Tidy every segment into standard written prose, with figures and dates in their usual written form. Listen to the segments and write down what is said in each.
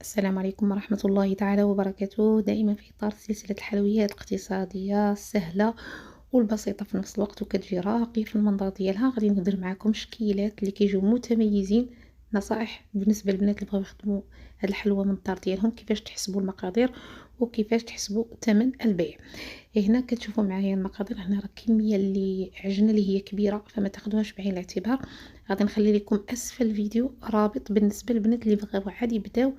السلام عليكم ورحمة الله تعالى وبركاته. دائما في إطار سلسلة الحلويات الاقتصادية السهلة والبسيطة في نفس الوقت وكتجي راقية في المنظر ديالها، غادي ندير معاكم شكيلات اللي كيجيو متميزين. نصائح بالنسبة للبنات اللي بغاو يخدموا هاد الحلوى من الدار ديالهم، كيفاش تحسبوا المقادير وكيفاش تحسبوا ثمن البيع. هنا كتشوفوا معايا المقادير. هنا راه الكمية اللي عجنة اللي هي كبيرة، فما تاخدوهاش بعين الاعتبار. غادي نخلي لكم اسفل الفيديو رابط بالنسبة للبنات اللي بغاو عاد يبداو،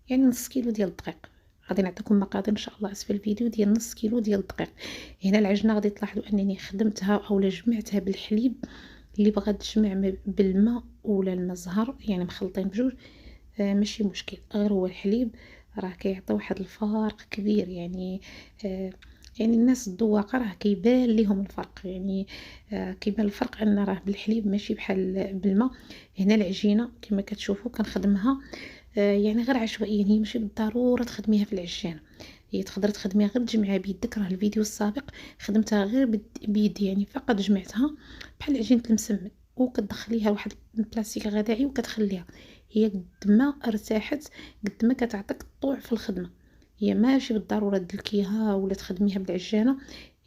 يعني نص كيلو ديال الدقيق. غادي نعطيكم مقادير ان شاء الله اسفل الفيديو ديال نص كيلو ديال الدقيق. هنا العجينه غادي تلاحظوا انني خدمتها اولا جمعتها بالحليب. اللي بغات تجمع بالماء ولا الماء الزهر يعني مخلطين بجوج، ماشي مشكل، غير هو الحليب راه كيعطي واحد الفرق كبير يعني. يعني الناس الذواقه راه كيبان ليهم الفرق يعني. كيبان الفرق ان راه بالحليب ماشي بحال بالماء. هنا العجينه كما كتشوفوا كنخدمها يعني غير عشوائيا، هي ماشي بالضرورة تخدميها في العجان. هي تقدر تخدميها غير تجمعيها بيدك. راه الفيديو السابق خدمتها غير بيدي، يعني فقط جمعتها بحال عجينة المسمن، وكتدخليها واحد البلاستيك غذائي وكتخليها. هي قد ما ارتاحت قد ما كتعطيك الطوع في الخدمة. هي ماشي بالضرورة تدلكيها ولا تخدميها بالعجانة.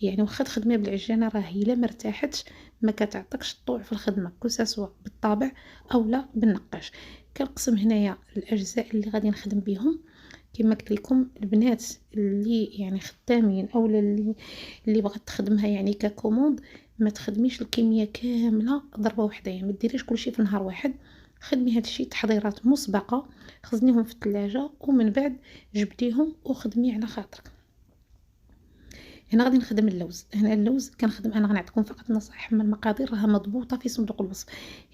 يعني واخا تخدميها بالعجانة راه هي الا مرتاحتش ما كتعطيكش الطوع في الخدمة، كو بالطابع او لا بالنقاش. كنقسم هنايا الاجزاء اللي غادي نخدم بهم. كما قلت لكم البنات اللي يعني خدامين اولا اللي بغات تخدمها يعني ككوموند، ما تخدميش الكميه كامله ضربه واحده، يعني ما ديريش كلشي في نهار واحد. خدمي هادشي تحضيرات مسبقه، خزنيهم في الثلاجه ومن بعد جبديهم وخدمي على خاطرك. هنا غادي نخدم اللوز. هنا اللوز كنخدم انا، غنعطيكم فقط نصائح، من المقادير راها مضبوطه في صندوق الوصف.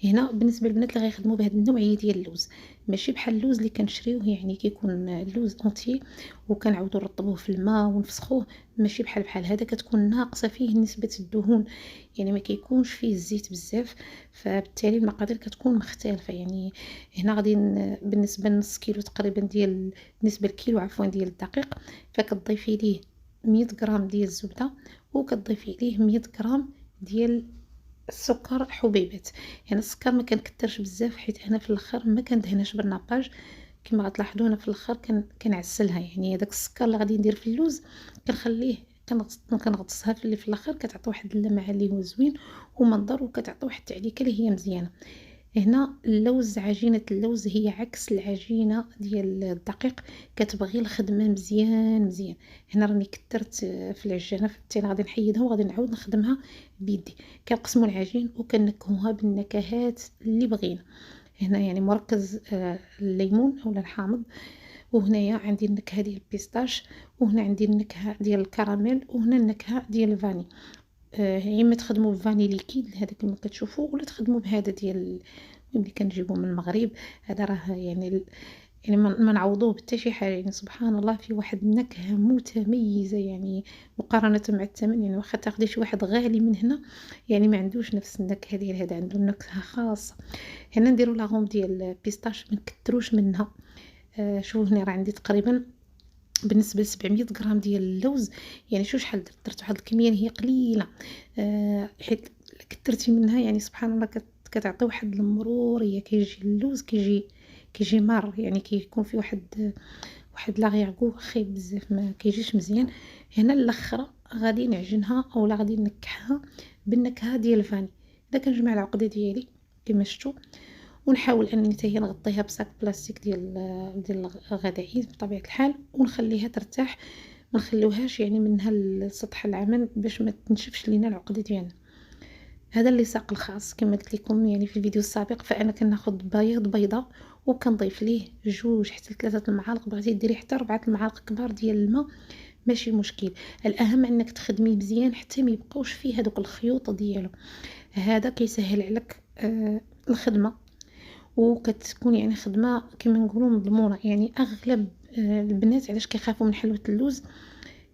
هنا بالنسبه للبنات اللي غيخدموا بهذه النوعيه ديال اللوز، ماشي بحال اللوز اللي كنشريوه، يعني كيكون اللوز اونتي وكنعاودو نرطبوه في الماء ونفسخوه. ماشي بحال هذا، كتكون ناقصه فيه نسبه الدهون، يعني ما كيكونش فيه الزيت بزاف، فبالتالي المقادير كتكون مختلفه يعني. هنا غادي بالنسبه لنص كيلو تقريبا ديال، بالنسبه لكيلو عفوا ديال الدقيق، فكتضيفي ليه 100 غرام ديال الزبده، وكتضيفي ليه 100 غرام ديال السكر حبيبات. يعني السكر ما كنكثرش بزاف حيت انا في الاخر ما كندهناش بالناباج. كما غتلاحظوا انا في الاخر كنعسلها، يعني هذاك السكر اللي غادي ندير في اللوز كنخليه، كنغطسها في اللي في الاخر، كتعطي واحد اللمعه اللي هو زوين ومنظر، وكتعطي واحد التعليكه اللي هي مزيانه. هنا اللوز، عجينة اللوز هي عكس العجينة ديال الدقيق، كتبغي الخدمة مزيان مزيان. هنا راني كترت في العجانة، فبالتالي غادي نحيدها وغادي نعاود نخدمها بيدي. كنقسموا العجين وكنكهوها بالنكهات اللي بغينا. هنا يعني مركز الليمون اولا الحامض، وهنايا عندي النكهة ديال البيستاش، وهنا عندي النكهة ديال الكراميل، وهنا النكهة ديال الفاني. يا اما تخدموا بفاني ليكيد هذا كما كتشوفوا، ولا تخدموا بهذا ديال اللي كنجيبو من المغرب. هذا راه يعني يعني ما نعوضوه بحتى شي حاجه، يعني سبحان الله في واحد النكهه متميزه يعني مقارنه مع الثمن. يعني واخا تاخدي شي واحد غالي من هنا، يعني ما عندوش نفس النكهه ديال هذا، عنده نكهه خاصه. هنا نديرو لاغوم ديال البيستاش، ما نكتروش منها. شوفوا هنا راه عندي تقريبا بالنسبة ل700 غرام ديال اللوز، يعني شوف شحال درت واحد الكمية اللي هي قليلة. حيت كترتي منها يعني سبحان الله كتعطي واحد المرورية. كيجي اللوز كيجي مار، يعني كيكون فيه واحد لاغيغو خايب بزاف، ما كيجيش مزيان. هنا الاخرى غادي نعجنها اولا غادي نكحها بالنكهة ديال الفاني. اذا كنجمع العقدة ديالي كما شفتوا، ونحاول انني حتى هي نغطيها بصاك بلاستيك ديال الغذائي بطبيعه الحال، ونخليها ترتاح، ما نخليوهاش يعني منها لسطح العمل باش ما تنشفش لينا العقده ديالنا. هذا اللي ساق الخاص كما قلت لكم يعني في الفيديو السابق. فانا كناخذ بيضه وكنضيف ليه 2 حتى 3 المعالق، بغيتي ديري حتى 4 المعالق كبار ديال الماء ماشي مشكل. الاهم انك تخدميه مزيان حتى ما يبقاوش فيه هذوك الخيوط ديالو. هذا كيسهل عليك الخدمه، وكتكون يعني خدمة كما نقولوا مضمونة. يعني أغلب البنات علاش كيخافوا من حلوة اللوز،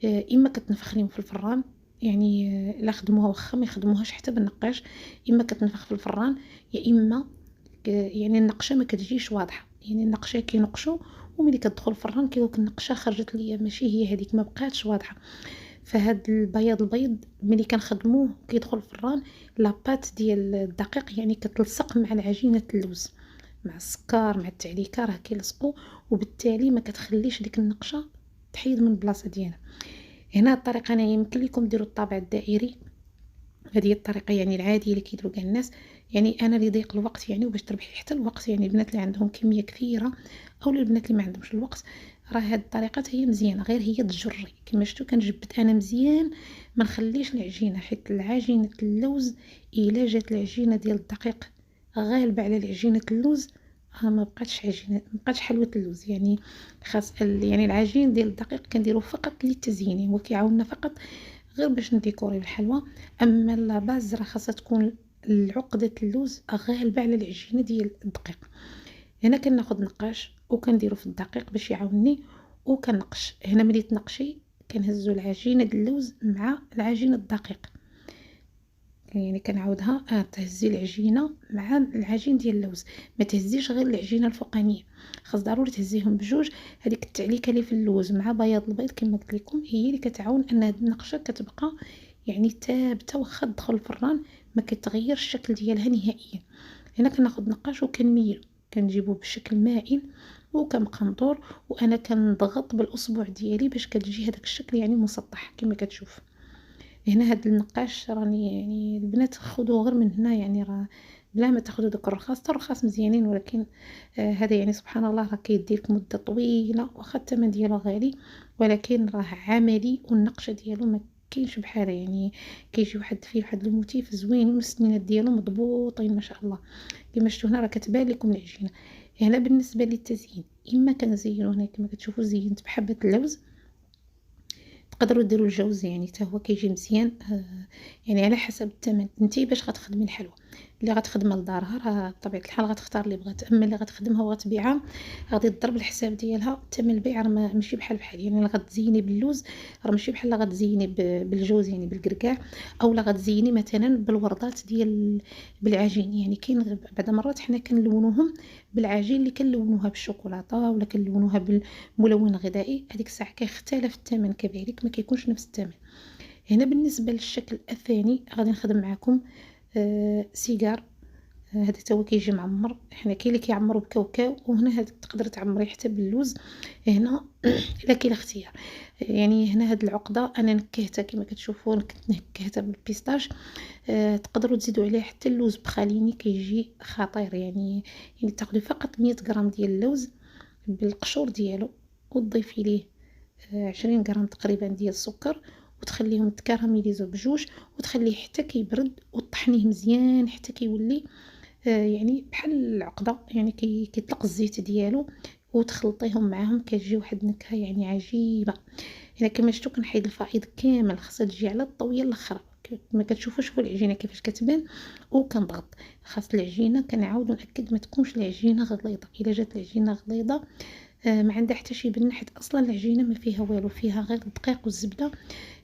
إما كتنفخ ليهم في الفران، يعني إلا خدموها واخا ما يخدموهاش حتى بالنقاش، إما كتنفخ في الفران، يا إما يعني النقشة ما كتجيش واضحة. يعني النقشة كينقشوا وملي كتدخل الفران كيقولك النقشة خرجت ليا ماشي هي هذيك، ما بقاتش واضحة. فهاد البيض ملي كنخدموه كيدخل الفران، لاباط ديال الدقيق يعني كتلصق مع العجينة اللوز. مع السكر مع التعليكة راه كيلصقوا، وبالتالي ما كتخليش ديك النقشة تحيد من البلاصة ديالها. هنا الطريقة أنا يمكن لكم ديروا الطابع الدائري، هذه هي الطريقة يعني العادية اللي كيديروا كاع الناس. يعني أنا لضيق الوقت يعني وباش تربحي حتى الوقت، يعني البنات اللي عندهم كمية كثيرة أولا البنات اللي ما عندهمش الوقت، راه هاد الطريقات هي مزيانة، غير هي تجري كما شفتوا كنجبد أنا مزيان، ما نخليش العجينة، حيت العجينة اللوز إلا جات العجينة ديال الدقيق غالبة على العجينة اللوز ما بقاتش عجينة، ما بقاتش حلوة اللوز. يعني خاص يعني العجين ديال الدقيق كنديروه فقط للتزيين، هو كيعاوننا فقط غير باش نديكوري الحلوى. اما لا باز راه خاصها تكون العقدة اللوز غالبة على العجينة ديال الدقيق. هنا كناخد نقاش وكنديرو في الدقيق باش يعاونني، وكنقش. هنا ملي تنقشي كنهزو العجينة د اللوز مع العجينة الدقيق، يعني كنعاودها تهزي العجينة مع العجين ديال اللوز، ما تهزيش غير العجينة الفوقانية، خاص ضروري تهزيهم بجوج. هذيك التعليكة اللي في اللوز مع بياض البيض كما قلت لكم هي اللي كتعاون ان هاد النقشة كتبقى يعني ثابته واخا تدخل الفران ما كيتغيرش الشكل ديالها نهائيا. هنا كناخد نقاش وكنميلو، كنجيبو بشكل مائل وكنقنطور، وانا كنضغط بالاصبع ديالي باش كتجي هذاك الشكل يعني مسطح كما كتشوف. هنا هاد النقاش راني يعني البنات خذوه غير من هنا، يعني راه بلا ما تاخذوا دوك الرخاص، حتى الرخاص مزيانين، ولكن هذا يعني سبحان الله راه كيدير لك مده طويله واخا الثمن ديالو غالي، ولكن راه عملي والنقشه ديالو ما كاينش بحاله. يعني كيجي واحد فيه واحد الموتيف زوين والسنينات ديالو مضبوطين ما شاء الله. كما شفتوا هنا راه كتبان لكم العجينه. هنا بالنسبه للتزيين اما كنزينو هنا كما كتشوفوا زينت بحبه اللوز، تقدروا ديروا الجوز يعني حتى هو كيجي مزيان. يعني على حسب الثمن نتي باش غتخدمي الحلوى. اللي غتخدمها لدارها راه بطبيعه الحال غتختار اللي بغات، اما اللي غتخدمها وغتبيعها غادي تضرب الحساب ديالها. ثمن البيع راه ماشي بحال بحال، يعني اللي غتزيني باللوز راه ماشي بحال اللي غتزيني بالجوز يعني بالكركاع، او لا غتزيني مثلا بالوردات ديال بالعجين. يعني كاين بعض مرات حنا كنلونوهم بالعجين اللي كنلونوها بالشوكولاته ولا كنلونوها بالملون الغذائي، هذيك الساعه كيختلف الثمن كذلك ما كيكونش نفس الثمن. هنا بالنسبه للشكل الثاني غادي نخدم معكم سيجار. هذا حتى هو كيجي معمر، حنا كاين اللي كيعمروا بكاوكاو، وهنا هذا تقدر تعمريه حتى باللوز. هنا الا كاين الاختيار. يعني هنا هاد العقده انا نكهتها كما كتشوفوا، كنت نكهتها بالبيستاش. تقدروا تزيدوا عليه حتى اللوز بخاليني كيجي خطير. يعني تاخذي فقط 100 غرام ديال اللوز بالقشور ديالو، وتضيفي ليه 20 غرام تقريبا ديال السكر، وتخليهم تكراميليزو بجوج، وتخليه حتى كيبرد وطحنيه مزيان حتى كيولي يعني بحال العقده، يعني كيطلق الزيت ديالو، وتخلطيهم معاهم كتجي واحد النكهه يعني عجيبه. هنا كما شفتوا كنحيد الفائض كامل، خاصها تجي على الطويه الاخرى كما كتشوفوا. شوفوا العجينه كيفاش كتبان، وكنضغط. خاص العجينه كنعاودو ناكد ما تكونش العجينه غليظه، الا جات العجينه غليظه ما عندها حتى شي بنه، حيت اصلا العجينه ما فيها والو، فيها غير الدقيق والزبده،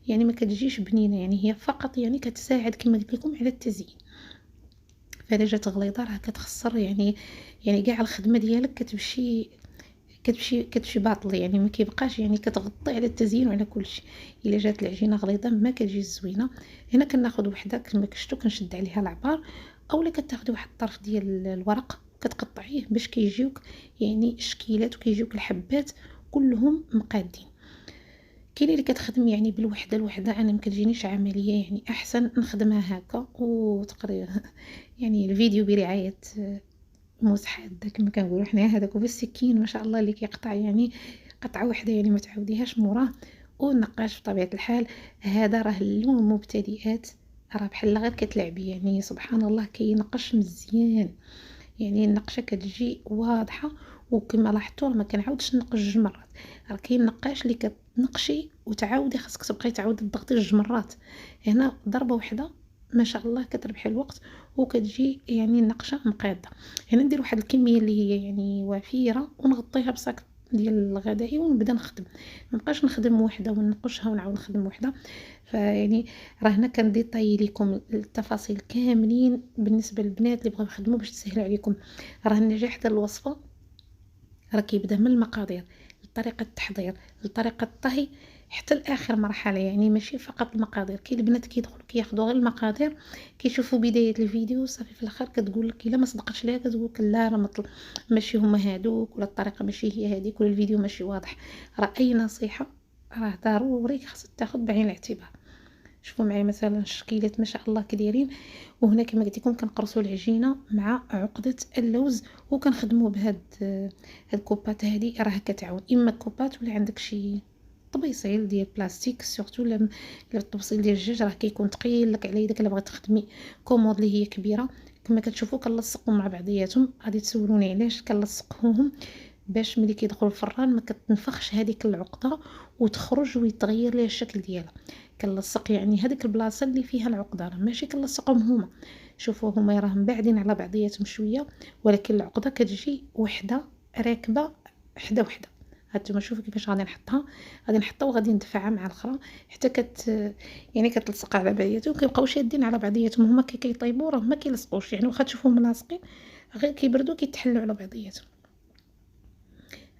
يعني ما كتجيش بنينه، يعني هي فقط يعني كتساعد كما قلت لكم على التزيين. فاذا جات غليظه راه كتخسر يعني كاع الخدمه ديالك كتمشي باطل، يعني ما كيبقاش، يعني كتغطي على التزيين وعلى كلشي. الا جات العجينه غليظه ما كتجيش زوينه. هنا كناخذ وحده كما شفتوا كنشد عليها العبار، اولا كتاخذي واحد الطرف ديال الورق كتقطعيه باش كيجيوك يعني الشكيلات وكيجيوك الحبات كلهم مقادين. كاين اللي كتخدم يعني بالوحده الوحده، انا ما كتجينيش عمليه، يعني احسن نخدمها هكا وتقريبا يعني الفيديو برعايه موس حاده كما كنقولوا حنايا، هذاك هو السكين ما شاء الله اللي كيقطع، يعني قطعه وحده يعني ما تعاوديهاش موراه. والنقاش بطبيعه الحال هذا راه اللون مبتدئات، راه بحال غير كتلعبي، يعني سبحان الله كينقش مزيان، يعني النقشه كتجي واضحه. وكما لاحظتوا ما كنعاودش نقش جوج مرات، راه كاين نقاش اللي كتنقشي وتعاودي خاصك تبقاي تعاودي تضغطي جوج مرات. هنا ضربه واحده ما شاء الله كتربحي الوقت وكتجي يعني النقشه مقاده. هنا ندير واحد الكميه اللي هي يعني وفيره ونغطيها بصاك ديال الغدائي ونبدا نخدم، ما نبقاش نخدم وحده ونقشها ونعاود نخدم وحده. فيعني راه هنا كنديطاي لكم التفاصيل كاملين بالنسبه للبنات اللي بغاو يخدموا باش تسهل عليكم. راه النجاح ديال الوصفه راه كيبدا من المقادير، لطريقه التحضير، لطريقه الطهي، حتى لآخر مرحلة، يعني ماشي فقط المقادير. كاين البنات كيدخلوا كياخدوا غير المقادير، كيشوفوا بداية الفيديو صافي، في الآخر كتقول لك إلا ما صدقتش ليها كتقول لك لا راه ماشي هما هادوك، ولا الطريقة ماشي هي هاديك، ولا الفيديو ماشي واضح. راه أي نصيحة راه ضروري خاصها تاخد بعين الاعتبار. شوفوا معايا مثلا الشكيلات ما شاء الله كدايرين، وهنا كما قلت لكم كنقرصوا العجينه مع عقده اللوز، وكنخدموا بهاد الكوبات هذه، راه كتعاون اما كوبات ولا عندك شي طبيصيل ديال بلاستيك، سورتو لا الطبسيل ديال الدجاج راه كيكون ثقيل لك على يدك. الا بغيتي تخدمي كوموند اللي هي كبيره كما كتشوفوا كنلصقهم مع بعضياتهم. غادي تسولوني علاش كنلصقوهم، باش ملي كيدخلوا الفران ما كتنفخش هذيك العقده وتخرج ويتغير ليها الشكل ديالها. كنلصق يعني هذيك البلاصه اللي فيها العقده، راه ماشي كنلصقهم هما. شوفوا هما راهم باعدين على بعضياتهم شويه، ولكن العقده كتجي وحده راكبه حدا وحده. هانتوما شوفوا كيفاش غادي نحطها، غادي نحطها وغادي ندفعها مع الاخرى حتى يعني كتلصق على بعضياتهم، كيبقاو شادين على بعضياتهم. هما كيطيبوا راه ما كيلصقوش، يعني واخا تشوفوهم ملاصقين غير كيبردوا كيتحلوا على بعضياتهم.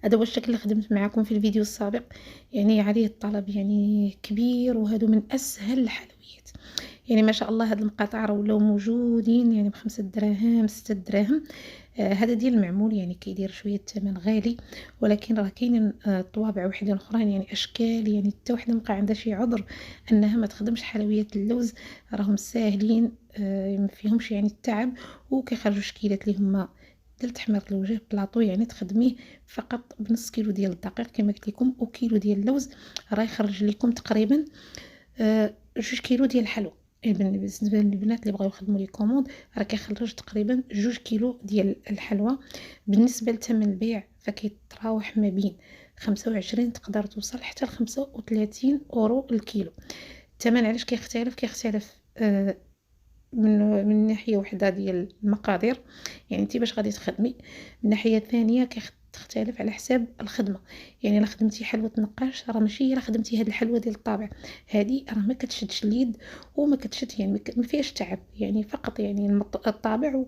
هذا هو الشكل اللي خدمت معكم في الفيديو السابق، يعني عليه الطلب يعني كبير، وهذا من اسهل الحلويات. يعني ما شاء الله هاد المقاطع راه ولاو موجودين يعني ب5 دراهم 6 دراهم. هذا ديال المعمول يعني كيدير شويه الثمن غالي، ولكن راه كاينين طوابع وحدين اخرين يعني اشكال، يعني حتى وحده مابقى عندها شي عذر انها ما تخدمش حلويات اللوز. راهم ساهلين، ما فيهمش يعني التعب، وكيخرجوا شكيلات اللي هما ديال تحمير الوجه بلاطو. يعني تخدميه فقط بنص كيلو ديال الدقيق كما قلت لكم، وكيلو ديال اللوز راه يخرج لكم تقريبا 2 كيلو ديال الحلوى. بالنسبه للبنات اللي بغاو يخدموا لي كوموند راه كيخرج تقريبا 2 كيلو ديال الحلوى. بالنسبه لثمن البيع فكيتراوح ما بين 25 تقدر توصل حتى ل 35 اورو الكيلو. الثمن علاش كيختلف من ناحيه وحده ديال المقادير، يعني انت باش غادي تخدمي. من ناحيه ثانيه تختلف على حساب الخدمه. يعني الا خدمتي حلوه نقاش راه ماشي الا خدمتي هاد الحلوه ديال الطابع، هذه راه ما كتشدش اليد وما كتشد، يعني ما فيهاش تعب، يعني فقط يعني الطابع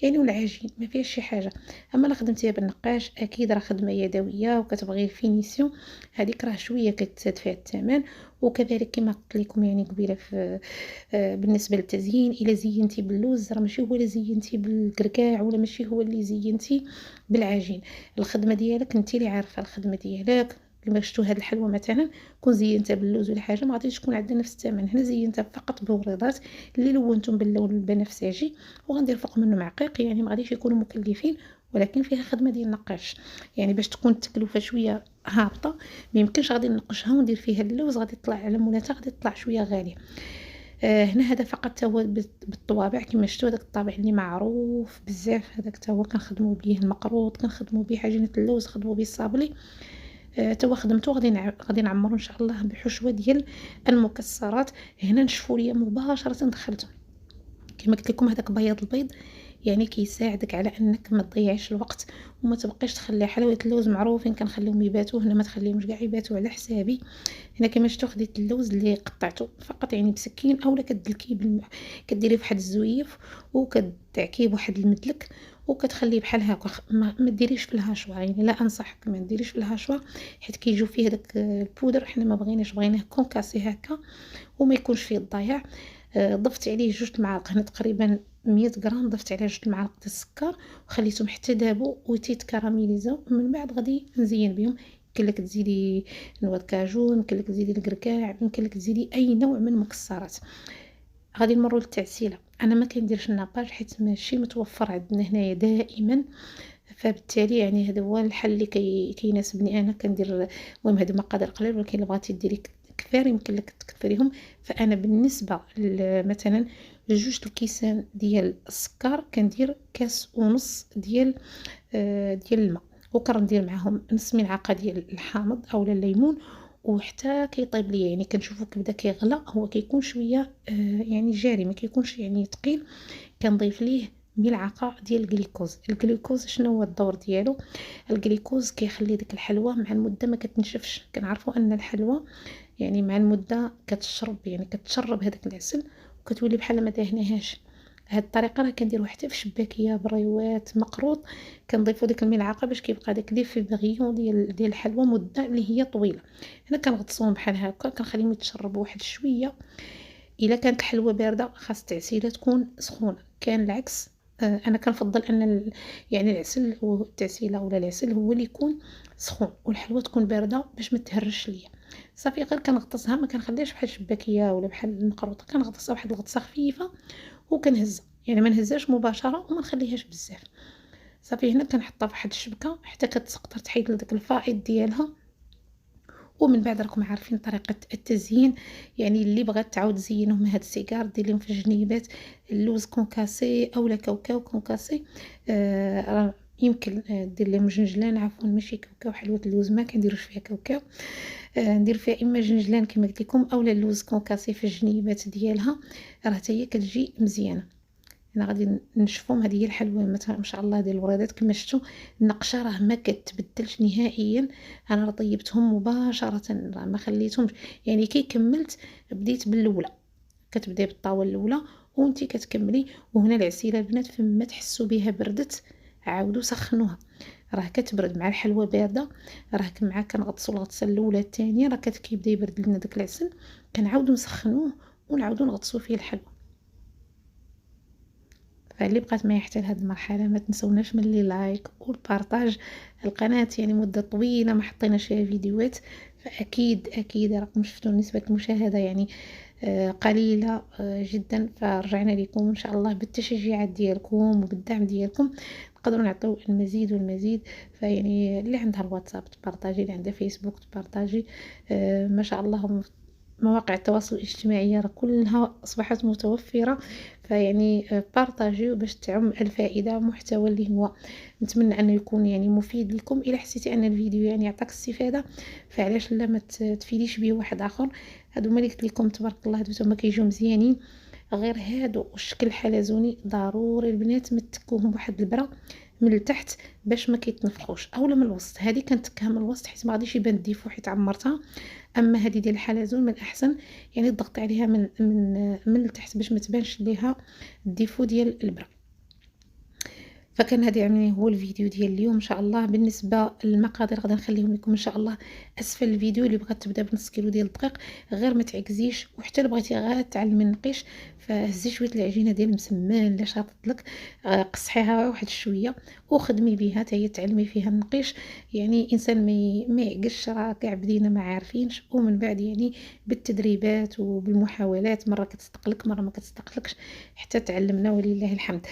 يعني والعجين ما فيهاش شي حاجه. اما الا خدمتيها بالنقاش اكيد راه خدمه يدويه وكتبغي الفينيسيون، هذيك راه شويه كتزاد فيها الثمن. وكذلك كما قلت لكم يعني قبيله في بالنسبه للتزيين، الا زينتي باللوز راه ماشي هو اللي زينتي بالكركاع، ولا ماشي هو اللي زينتي بالعجين. الخدمه ديالك انت اللي عارفه الخدمه ديالك. كما شفتوا هاد الحلوى مثلا كون زينتها باللوز ولا حاجه ما غاديش تكون عندنا نفس الثمن. هنا زينتها فقط بوريضات اللي لونتهم باللون البنفسجي، وغندير فوق منه معقيق، يعني ما غاديش يكونوا مكلفين، ولكن فيها خدمه ديال النقاش. يعني باش تكون التكلفه شويه هابطه ما يمكنش غادي نقشها وندير فيها اللوز، غادي تطلع على مولاتها غادي تطلع شويه غاليه. هنا هذا فقط هو بالطوابع كما شفتوا، هذاك الطابع اللي معروف بزاف هذاك هو كنخدموا به المقروط، كنخدموا به عجينه اللوز، خدموا به الصابلي. توا خدمته غادي نعمرو ان شاء الله بحشوه ديال المكسرات. هنا نشفوا ليا مباشره دخلته كما قلت لكم هذاك بياض البيض يعني كيساعدك على انك ما تضيعش الوقت وما تبقيش تخلي حلويات اللوز معروفين كنخليهم يباتوا، هنا ما تخليهمش كاع يباتوا على حسابي. هنا كما شفتوا خديت اللوز اللي قطعته فقط يعني بسكين اولا كدلكيه كديريه بواحد الزويف وكتعكيه بواحد المدلك وكتخليه بحال هكا. ما ديريش في الهاشوا، يعني لا انصحك ما ديريش في الهاشوا حيت كيجيو فيه داك البودر، حنا ما بغيناش، بغيناه كونكاسي هكا وما يكونش فيه الضياع. ضفت عليه 2 معالق، هنا تقريبا 100 غرام، ضفت عليه 2 معالق د السكر وخليتهم حتى دابوا وتيتكراميليزاو. من بعد غادي نزين بهم. يمكن لك تزيدي نواه كاجو، يمكن لك تزيدي الكركاع، يمكن لك تزيدي اي نوع من المكسرات. غادي نمروا للتعسيله. انا ما كنديرش الناباج حيت ماشي متوفر عندنا هنايا دائما، فبالتالي يعني هذا هو الحل اللي كيناسبني انا. كندير المهم هادو مقادير قليل، ولكن الا بغيتي ديري كثار يمكن لك تكثريهم. فانا بالنسبه مثلا 2 الكيسان ديال السكر كندير 1.5 كاس ديال الماء، وكندير معاهم نص ملعقه ديال الحامض اولا الليمون، وحتى كيطيب ليا يعني كنشوفو كيبدا كيغلى، هو كيكون شويه يعني جاري ما كيكونش يعني ثقيل. كنضيف ليه ملعقه ديال الجلوكوز شنو هو الدور ديالو؟ الجلوكوز كيخلي ديك الحلوى مع المده ما كتنشفش. كنعرفوا ان الحلوى يعني مع المده كتشرب، يعني كتشرب هذاك العسل وكتولي بحال ما دهناهاش. هاد الطريقة راه كنديروها حتى في شباكية بريوات مقروط، كنضيفو ديك الملعقة باش كيبقى داك ليفي بغيون ديال الحلوى مدة اللي هي طويلة. هنا كنغطسوهم بحال هاكا كنخليهم يتشربوا واحد شوية. إلا كانت الحلوى باردة خاص التعسيلة تكون سخونة، كان العكس أنا كنفضّل أن يعني العسل والتعسيلة ولا العسل هو اللي يكون سخون والحلوى تكون باردة باش ما تهرّش ليا. صافي غير كنغطسها ما كنخليهاش بحال الشباكية ولا بحال المقروطة، كنغطسها واحد الغطسة خفيفة وكنهزها، يعني ما نهزهاش مباشرة وما نخليهاش بزاف. صافي هنا كنحطها فواحد الشبكة حتى كتسقطر تحيد داك الفائض ديالها. ومن بعد راكم عارفين طريقة التزيين، يعني اللي بغات تعاود تزينهم هاد السيجار دير ليهم في الجنيبات اللوز كونكاسي أولا كاوكاو كونكاسي. راه يمكن دير ليهم جنجلان عفوا ماشي كاوكاو، حلوة اللوز ما كنديروش فيها كاوكاو، ندير فيها إما جنجلان كيما قلت لكم أولا اللوز كونكاسي في الجنيبات ديالها، راه حتى هي كتجي مزيانة. أنا غادي نشفهم، هذه هي الحلوى ما شاء الله ديال الوريدات كما شفتوا النقشة راه ما كتبدلش نهائيًا. أنا راه طيبتهم مباشرةً راه ما خليتهمش، يعني كي كملت بديت بالأولى، كتبداي بالطاوة الأولى وأنتِ كتكملي. وهنا العسيلة البنات فما تحسوا بها بردت عاودوا سخنوها، راه كتبرد مع الحلوى باردة، راه مع كنغطسوا الغطسة الأولى الثانية راه كيبدا يبرد لنا داك العسل، كنعاودوا نسخنوه ونعاودوا نغطسوا فيه الحلوى. فاللي بقات معايا حتى لهاد المرحلة ما تنسوناش من لي لايك والبارطاج. القناة يعني مدة طويلة ما حطيناش فيها فيديوهات، فأكيد راكم شفتوا نسبة المشاهدة يعني قليلة جدًا، فرجعنا لكم إن شاء الله بالتشجيعات ديالكم وبالدعم ديالكم نقدروا نعطيو المزيد والمزيد. فيعني اللي عندها الواتساب تبارطاجي، اللي عندها فيسبوك تبارطاجي، ما شاء الله مواقع التواصل الاجتماعي راه كلها أصبحت متوفرة. فيعني بارطاجيو باش تعم الفائدة، محتوى اللي هو نتمنى أنه يكون يعني مفيد لكم. إلا حسيتي أن الفيديو يعني عطاك استفادة فعلاش لا ما تفيديش به واحد آخر. هادو هما اللي قلت لكم تبارك الله هادو هما كيجيو مزيانين، غير هادو والشكل الحلزوني ضروري البنات ما تكوهم بواحد البرة من التحت باش ما كيتنفخوش، اولا من الوسط. هذه كنتكها من الوسط حيت ما غاديش يبان الديفو حيت عمرتها. اما هذه ديال الحلزون من الاحسن يعني تضغطي عليها من التحت باش ما تبانش ليها الديفو ديال البرة. فكان هذا يعني هو الفيديو ديال اليوم ان شاء الله. بالنسبه للمقادير غادي نخليهم لكم ان شاء الله اسفل الفيديو. اللي بغات تبدا بنص كيلو ديال الدقيق غير ما تعكزيش، وحتى اللي بغيتي غير تعلمي النقيش فهزي شويه العجينه ديال المسمان اللي شاطت لك، قصحيها واحد شويه وخدمي بها حتى هي تعلمي فيها النقيش. يعني انسان ما يعقلش، راه كاع بدينا ما عارفينش، ومن بعد يعني بالتدريبات وبالمحاولات مره كتصدق مره ما كتصدقلكش حتى تعلمنا ولله الحمد.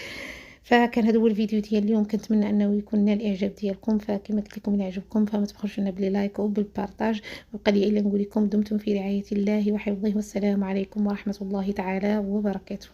فكان هذا هو الفيديو ديال اليوم، كنتمنى انه يكون نال الاعجاب ديالكم. فكما قلت لكم الى عجبكم فما تبخلوش لنا بلي لايك وبالبارطاج. وبقى لي الا نقول لكم دمتم في رعايه الله وحفظه، والسلام عليكم ورحمه الله تعالى وبركاته.